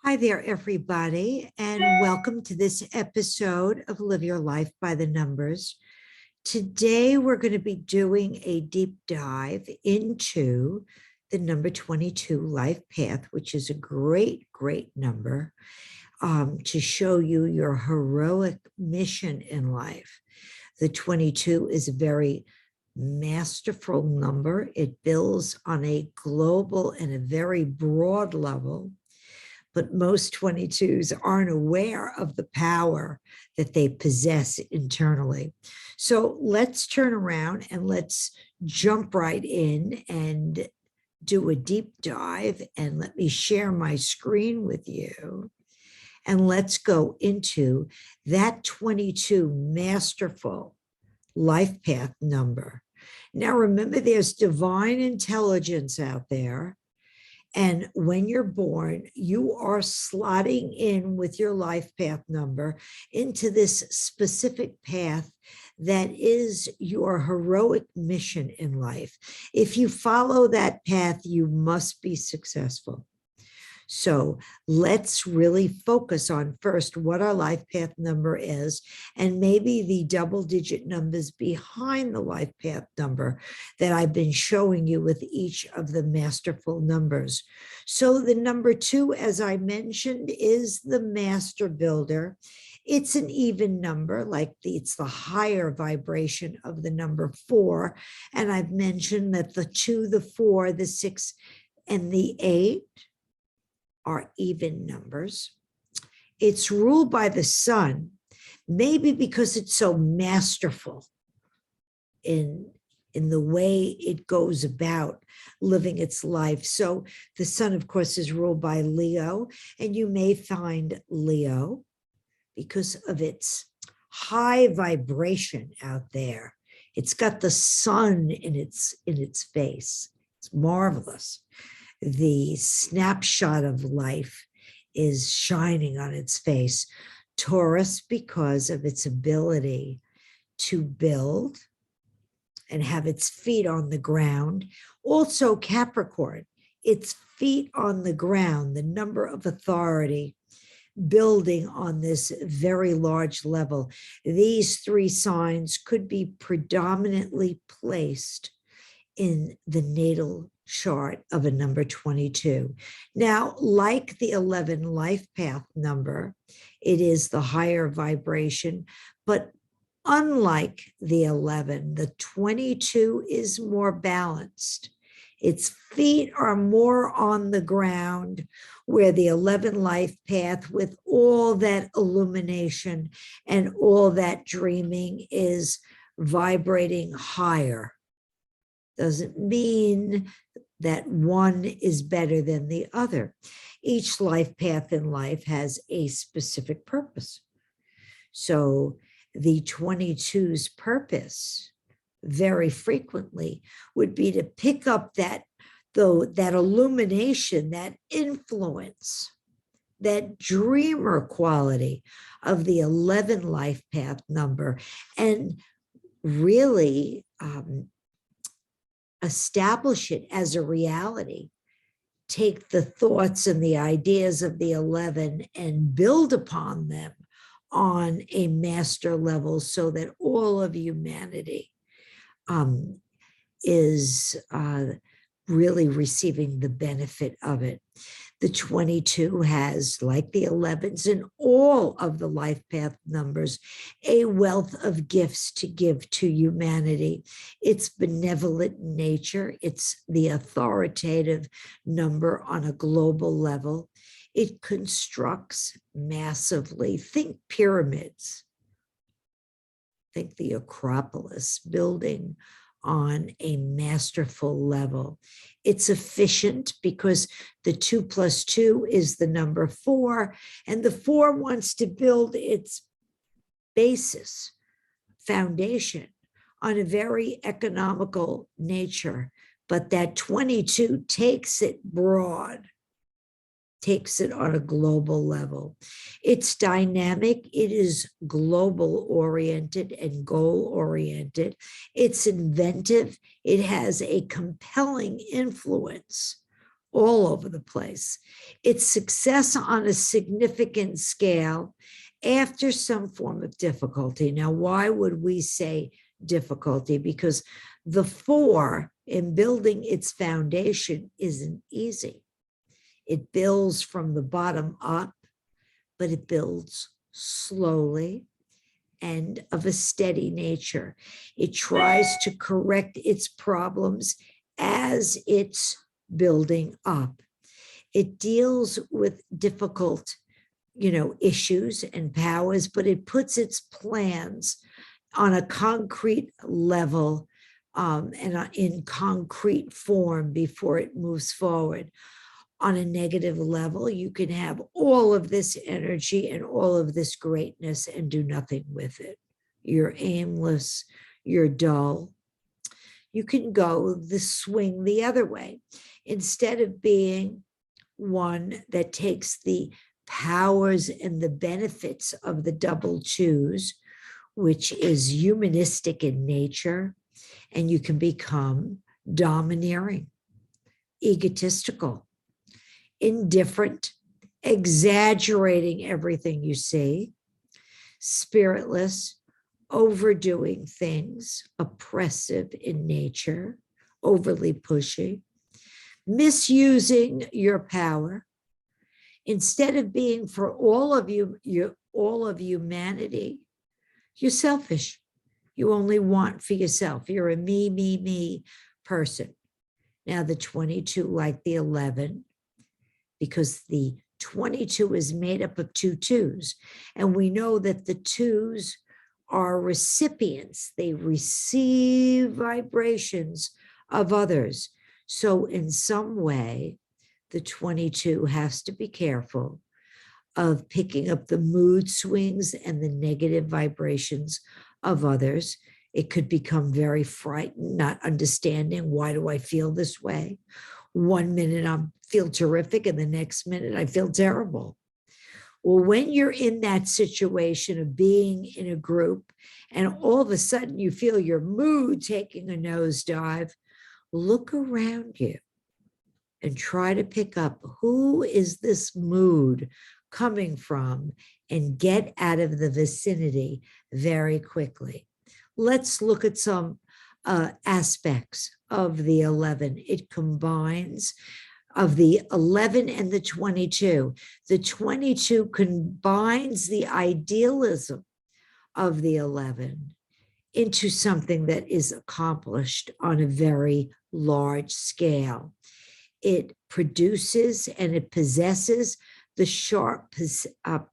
Hi there, everybody, and welcome to this episode of Live Your Life by the Numbers. Today, we're going to be doing a deep dive into the number 22 life path, which is a great, great number to show you your heroic mission in life. The 22 is a very masterful number. It builds on a global and a very broad level. But most 22s aren't aware of the power that they possess internally. So let's turn around and let's jump right in and do a deep dive. And let me share my screen with you. And let's go into that 22 masterful life path number. Now, remember, there's divine intelligence out there. And when you're born, you are slotting in with your life path number into this specific path that is your heroic mission in life. If you follow that path, you must be successful. So let's really focus on first what our life path number is, and maybe the double-digit numbers behind the life path number that I've been showing you with each of the masterful numbers. So the number 2, as I mentioned, is the master builder. It's an even number, it's the higher vibration of the number 4. And I've mentioned that the 2, the 4, the 6, and the 8 are even numbers. It's ruled by the sun, maybe because it's so masterful in the way it goes about living its life. So the sun, of course, is ruled by Leo, and you may find Leo because of its high vibration out there. It's got the sun in its face. It's marvelous. The snapshot of life is shining on its face. Taurus, because of its ability to build and have its feet on the ground. Also Capricorn, its feet on the ground, the number of authority, building on this very large level. These 3 signs could be predominantly placed in the natal chart of a number 22. Now, like the 11 life path number, it is the higher vibration, but unlike the 11, the 22 is more balanced. Its feet are more on the ground, where the 11 life path, with all that illumination and all that dreaming, is vibrating higher. Doesn't mean that one is better than the other. Each life path in life has a specific purpose. So the 22's purpose very frequently would be to pick up that illumination, that influence, that dreamer quality of the 11 life path number, and really establish it as a reality. Take the thoughts and the ideas of the 11 and build upon them on a master level, so that all of humanity is really receiving the benefit of it. The 22 has, like the 11s and all of the life path numbers, a wealth of gifts to give to humanity. It's benevolent in nature. It's the authoritative number on a global level. It constructs massively. Think pyramids. Think the Acropolis, building on a masterful level. It's efficient because the 2 + 2 is the number 4, and the 4 wants to build its basis, foundation, on a very economical nature. But that 22 takes it broad, takes it on a global level. It's dynamic. It is global oriented and goal oriented. It's inventive. It has a compelling influence all over the place. It's success on a significant scale after some form of difficulty. Now, why would we say difficulty? Because the 4 in building its foundation isn't easy. It builds from the bottom up, but it builds slowly and of a steady nature. It tries to correct its problems as it's building up. It deals with difficult, issues and powers, but it puts its plans on a concrete level and in concrete form before it moves forward. On a negative level, you can have all of this energy and all of this greatness and do nothing with it. You're aimless, you're dull. You can go swing the other way. Instead of being one that takes the powers and the benefits of the double 2s, which is humanistic in nature, and you can become domineering, egotistical, indifferent, exaggerating everything you see, spiritless, overdoing things, oppressive in nature, overly pushy, misusing your power. Instead of being for all of humanity, you're selfish. You only want for yourself. You're a me person. Now the 22, like the 11, because the 22 is made up of 2 2s. And we know that the 2s are recipients. They receive vibrations of others. So in some way, the 22 has to be careful of picking up the mood swings and the negative vibrations of others. It could become very frightened, not understanding, why do I feel this way? One minute I feel terrific and the next minute I feel terrible. Well, when you're in that situation of being in a group and all of a sudden you feel your mood taking a nosedive, look around you and try to pick up who is this mood coming from and get out of the vicinity very quickly. Let's look at some aspects of the 11. It combines of the 11 and the 22. The 22 combines the idealism of the 11 into something that is accomplished on a very large scale. It produces and it possesses the sharp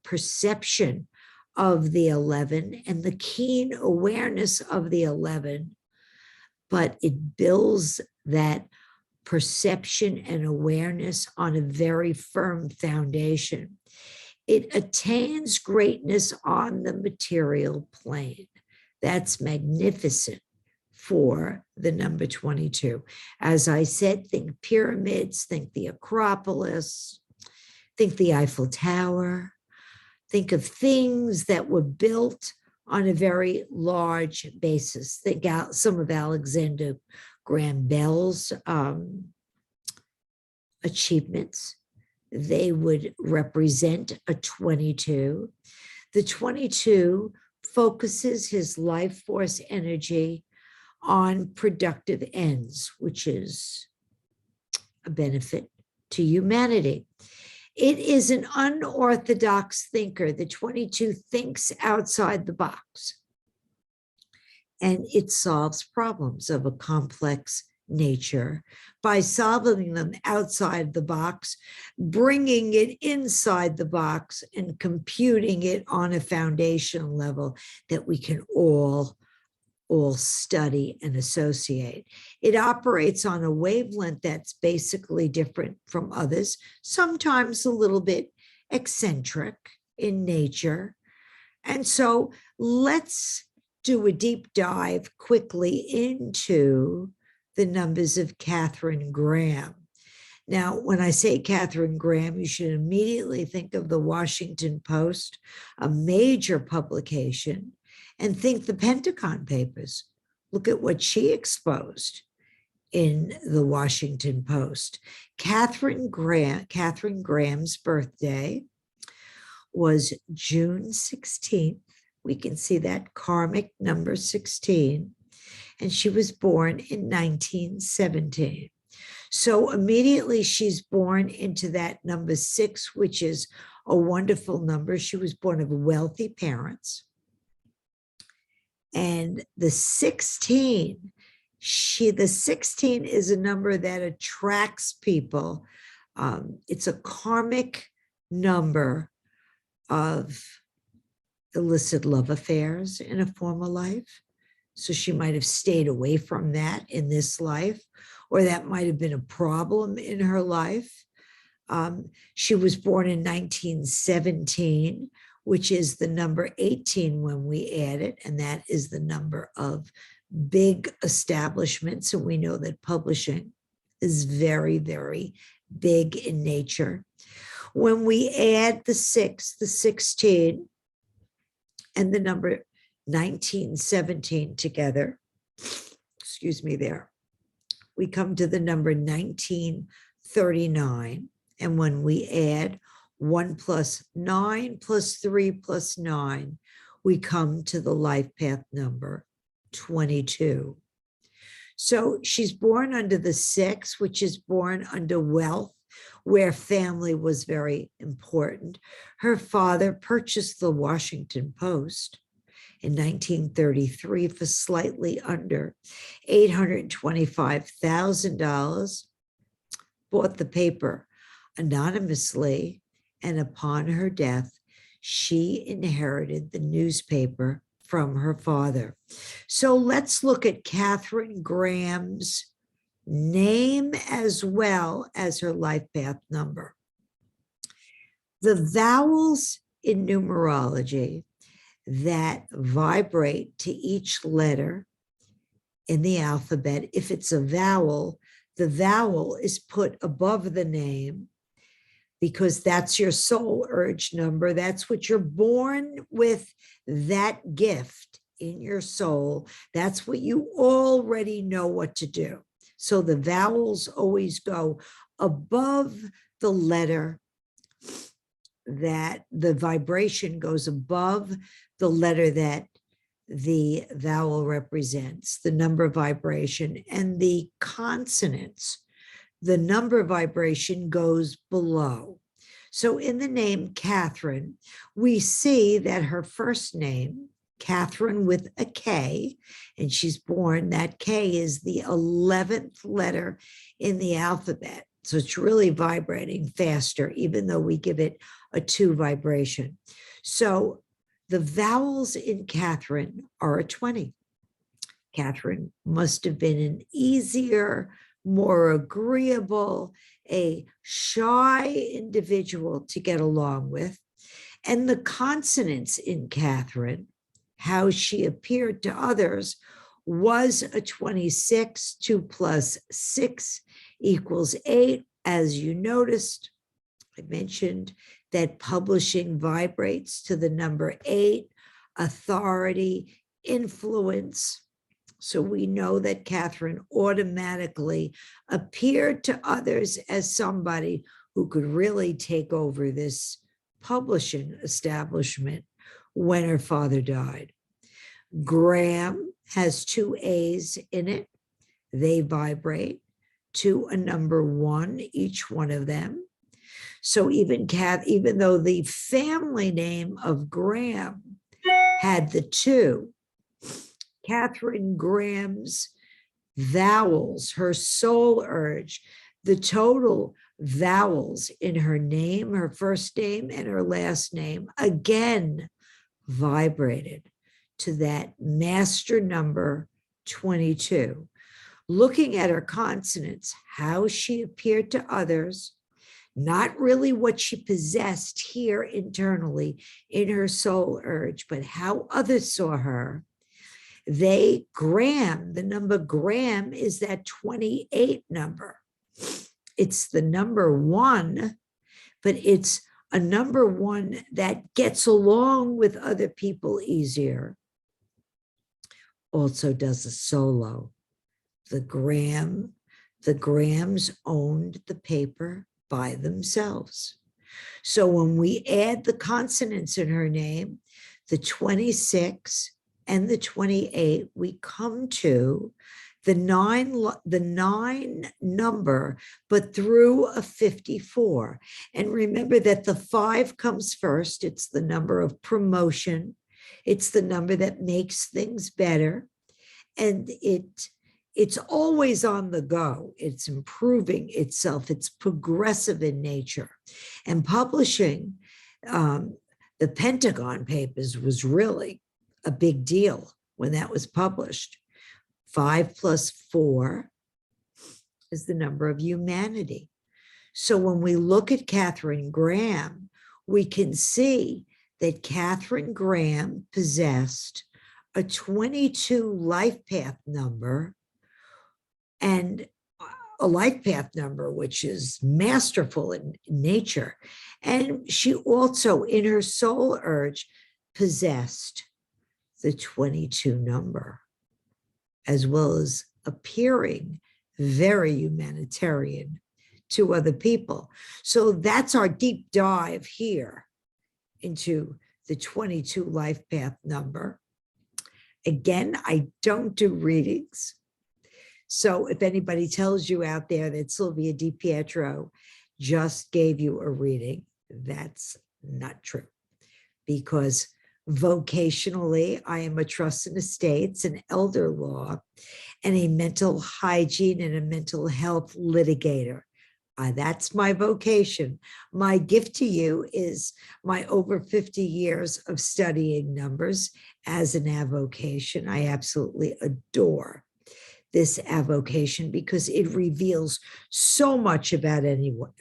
perception of the 11 and the keen awareness of the 11, but it builds that perception and awareness on a very firm foundation. It attains greatness on the material plane. That's magnificent for the number 22. As I said, think pyramids, think the Acropolis, think the Eiffel Tower, think of things that were built on a very large basis. Think out some of Alexander Graham Bell's achievements. They would represent a 22. The 22 focuses his life force energy on productive ends, which is a benefit to humanity. It is an unorthodox thinker. The 22 thinks outside the box, and it solves problems of a complex nature by solving them outside the box, bringing it inside the box, and computing it on a foundation level that we can all study and associate. It operates on a wavelength that's basically different from others, sometimes a little bit eccentric in nature. And so let's do a deep dive quickly into the numbers of Katharine Graham. Now, when I say Katharine Graham, you should immediately think of the Washington Post, a major publication, and think the Pentagon Papers. Look at what she exposed in the Washington Post. Catherine Graham's birthday was June 16th. We can see that karmic number 16. And she was born in 1917. So immediately she's born into that number 6, which is a wonderful number. She was born of wealthy parents. And the 16 is a number that attracts people. It's a karmic number of illicit love affairs in a former life. So she might have stayed away from that in this life, or that might have been a problem in her life. She was born in 1917, which is the number 18 when we add it, and that is the number of big establishments. And we know that publishing is very, very big in nature. When we add the 6, the 16, and the number 1917 together, excuse me there, we come to the number 1939. And when we add 1 plus 9 plus 3 plus 9, we come to the life path number 22. So she's born under the 6, which is born under wealth, where family was very important. Her father purchased the Washington Post in 1933 for slightly under $825,000, bought the paper anonymously, and upon her death, she inherited the newspaper from her father. So let's look at Catherine Graham's name as well as her life path number. The vowels in numerology that vibrate to each letter in the alphabet, if it's a vowel, the vowel is put above the name because that's your soul urge number. That's what you're born with, that gift in your soul. That's what you already know what to do. So the vowels always go above the letter, that the vibration goes above the letter that the vowel represents, the number vibration, and the consonants, the number vibration goes below. So in the name Catherine, we see that her first name, Catherine with a K, and she's born, that K is the 11th letter in the alphabet. So it's really vibrating faster, even though we give it a 2 vibration. So the vowels in Catherine are a 20. Catherine must have been an easier, more agreeable, a shy individual to get along with. And the consonants in Catherine, how she appeared to others, was a 26. 2 plus 6 equals 8. As you noticed, I mentioned that publishing vibrates to the number 8, authority, influence. So we know that Catherine automatically appeared to others as somebody who could really take over this publishing establishment when her father died. Graham has 2 A's in it. They vibrate to a number 1, each one of them. So even though the family name of Graham had the 2, Catherine Graham's vowels, her soul urge, the total vowels in her name, her first name and her last name, again vibrated to that master number 22. Looking at her consonants, how she appeared to others, not really what she possessed here internally in her soul urge, but how others saw her. Graham, the number Graham is that 28 number. It's the number 1, but it's a number 1 that gets along with other people easier. Also does a solo. The Graham The Grahams owned the paper by themselves. So when we add the consonants in her name, the 26 and the 28, we come to the nine number, but through a 54. And remember that the 5 comes first. It's the number of promotion. It's the number that makes things better. And it's always on the go. It's improving itself. It's progressive in nature. And publishing the Pentagon Papers was really a big deal when that was published. 5 plus 4 is the number of humanity. So when we look at Katharine Graham, we can see that Katharine Graham possessed a 22 life path number, and a life path number which is masterful in nature. And she also, in her soul urge, possessed the 22 number, as well as appearing very humanitarian to other people. So that's our deep dive here into the 22 life path number. Again, I don't do readings. So if anybody tells you out there that Sylvia DiPietro just gave you a reading, that's not true. Because vocationally, I am a trust and estates, an elder law, and a mental hygiene and a mental health litigator. That's my vocation. My gift to you is my over 50 years of studying numbers as an avocation. I absolutely adore this avocation because it reveals so much about anyone,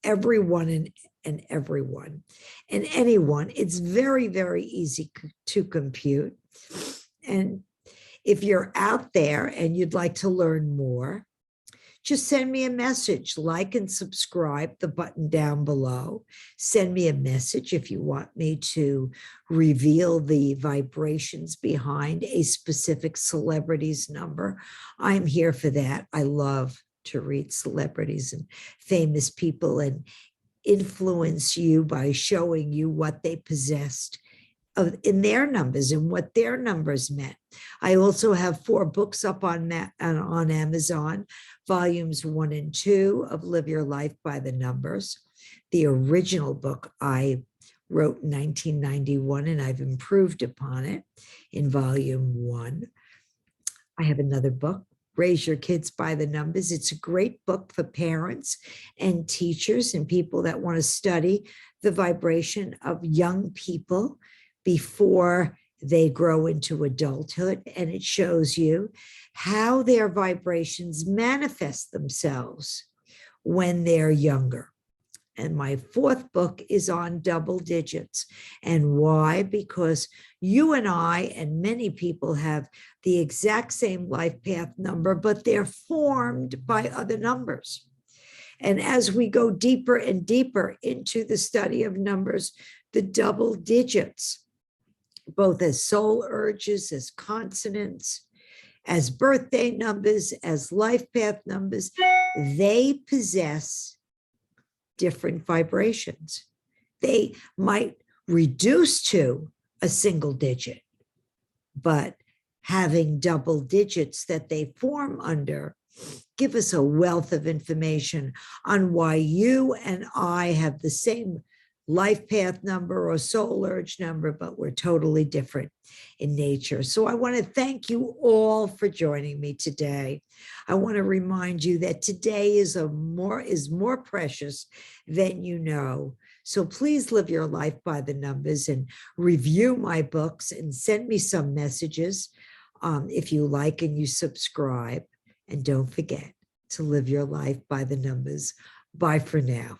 everyone and everyone and anyone. It's very, very easy to compute. And if you're out there and you'd like to learn more, just send me a message, like and subscribe, the button down below. Send me a message if you want me to reveal the vibrations behind a specific celebrity's number. I'm here for that. I love to read celebrities and famous people and influence you by showing you what they possessed in their numbers and what their numbers meant. I also have 4 books up on Amazon, volumes 1 and 2 of Live Your Life by the Numbers. The original book I wrote in 1991, and I've improved upon it in volume 1. I have another book, Raise Your Kids by the Numbers. It's a great book for parents and teachers and people that want to study the vibration of young people before they grow into adulthood. And it shows you how their vibrations manifest themselves when they're younger. And my 4th book is on double digits. And why? Because you and I and many people have the exact same life path number, but they're formed by other numbers. And as we go deeper and deeper into the study of numbers, the double digits, both as soul urges, as consonants, as birthday numbers, as life path numbers, they possess different vibrations. They might reduce to a single digit, but having double digits that they form under give us a wealth of information on why you and I have the same life path number or soul urge number, but we're totally different in nature. So I want to thank you all for joining me today. I want to remind you that today is more precious than you know. So please live your life by the numbers and review my books and send me some messages if you like and you subscribe. And don't forget to live your life by the numbers. Bye for now.